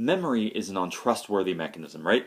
memory is an untrustworthy mechanism, right?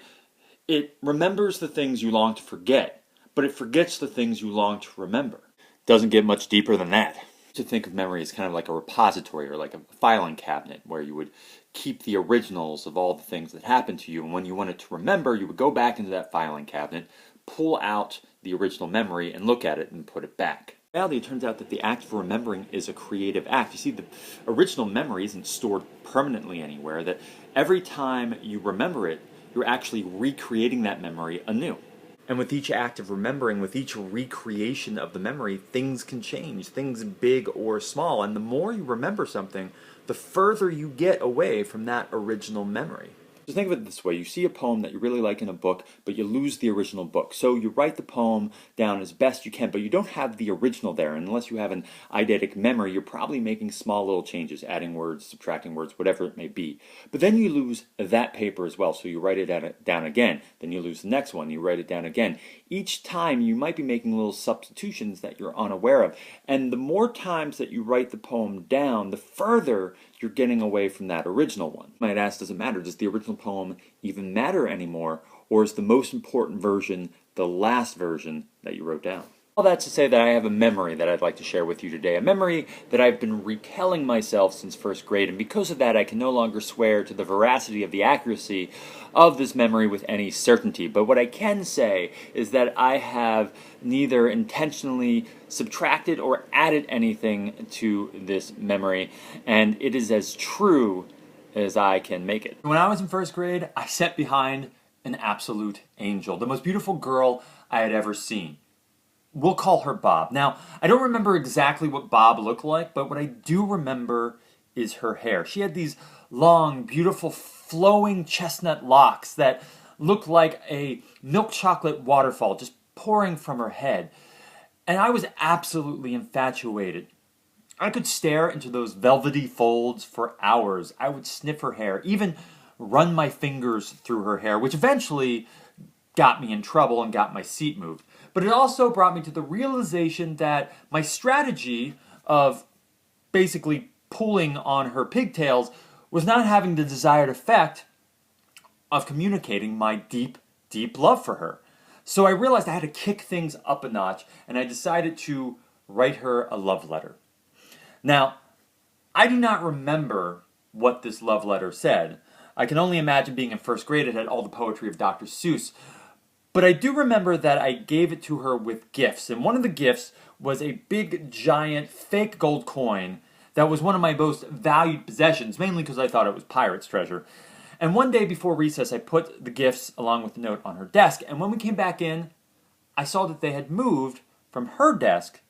It remembers the things you long to forget, but it forgets the things you long to remember. Doesn't get much deeper than that. To think of memory as kind of like a repository or like a filing cabinet where you would keep the originals of all the things that happened to you, and when you wanted to remember, you would go back into that filing cabinet, pull out the original memory and look at it and put it back. In reality, it turns out that the act of remembering is a creative act. You see, the original memory isn't stored permanently anywhere, that every time you remember it, you're actually recreating that memory anew. And with each act of remembering, with each recreation of the memory, things can change, things big or small. And the more you remember something, the further you get away from that original memory. Just think of it this way. You see a poem that you really like in a book, but you lose the original book. So you write the poem down as best you can, but you don't have the original there. And unless you have an eidetic memory, you're probably making small little changes, adding words, subtracting words, whatever it may be. But then you lose that paper as well. So you write it down again. Then you lose the next one. You write it down again. Each time you might be making little substitutions that you're unaware of. And the more times that you write the poem down, the further you're getting away from that original one. You might ask, does it matter? Does the original poem even matter anymore? Or is the most important version the last version that you wrote down? All that's to say that I have a memory that I'd like to share with you today. A memory that I've been retelling myself since first grade, and because of that I can no longer swear to the veracity of the accuracy of this memory with any certainty. But what I can say is that I have neither intentionally subtracted or added anything to this memory, and it is as true as I can make it. When I was in first grade, I sat behind an absolute angel, the most beautiful girl I had ever seen. We'll call her Bob. Now, I don't remember exactly what Bob looked like, but what I do remember is her hair. She had these long, beautiful, flowing chestnut locks that looked like a milk chocolate waterfall just pouring from her head. And I was absolutely infatuated. I could stare into those velvety folds for hours. I would sniff her hair, even run my fingers through her hair, which eventually got me in trouble and got my seat moved. But it also brought me to the realization that my strategy of basically pulling on her pigtails was not having the desired effect of communicating my deep, deep love for her. So I realized I had to kick things up a notch, and I decided to write her a love letter. Now, I do not remember what this love letter said. I can only imagine being in first grade, it had all the poetry of Dr. Seuss. But I do remember that I gave it to her with gifts, and one of the gifts was a big, giant, fake gold coin that was one of my most valued possessions, mainly because I thought it was pirate's treasure. And one day before recess, I put the gifts along with the note on her desk, and when we came back in, I saw that they had moved from her desk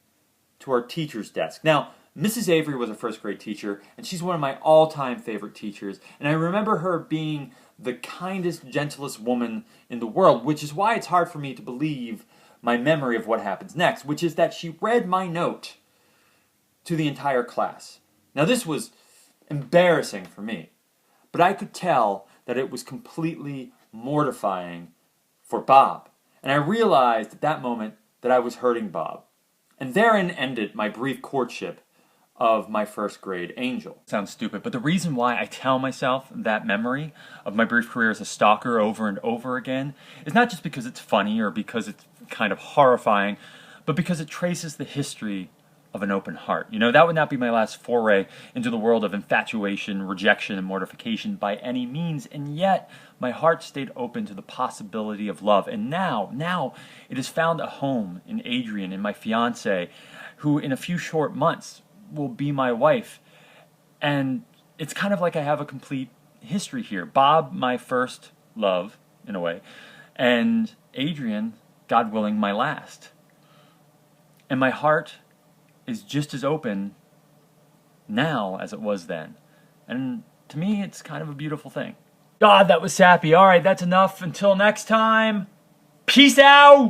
to our teacher's desk. Now, Mrs. Avery was a first grade teacher, and she's one of my all-time favorite teachers, and I remember her being the kindest, gentlest woman in the world, which is why it's hard for me to believe my memory of what happens next, which is that she read my note to the entire class. Now, this was embarrassing for me, but I could tell that it was completely mortifying for Bob, and I realized at that moment that I was hurting Bob. And therein ended my brief courtship of my first grade angel. Sounds stupid, but the reason why I tell myself that memory of my brief career as a stalker over and over again is not just because it's funny or because it's kind of horrifying, but because it traces the history of an open heart. You know, that would not be my last foray into the world of infatuation, rejection, and mortification by any means, and yet my heart stayed open to the possibility of love. And now it has found a home in Adrian, in my fiance, who in a few short months will be my wife. And it's kind of like I have a complete history here. Bob, my first love, in a way, and Adrian, God willing, my last. And my heart is just as open now as it was then. And to me, it's kind of a beautiful thing. God, that was sappy. All right, that's enough. Until next time, peace out!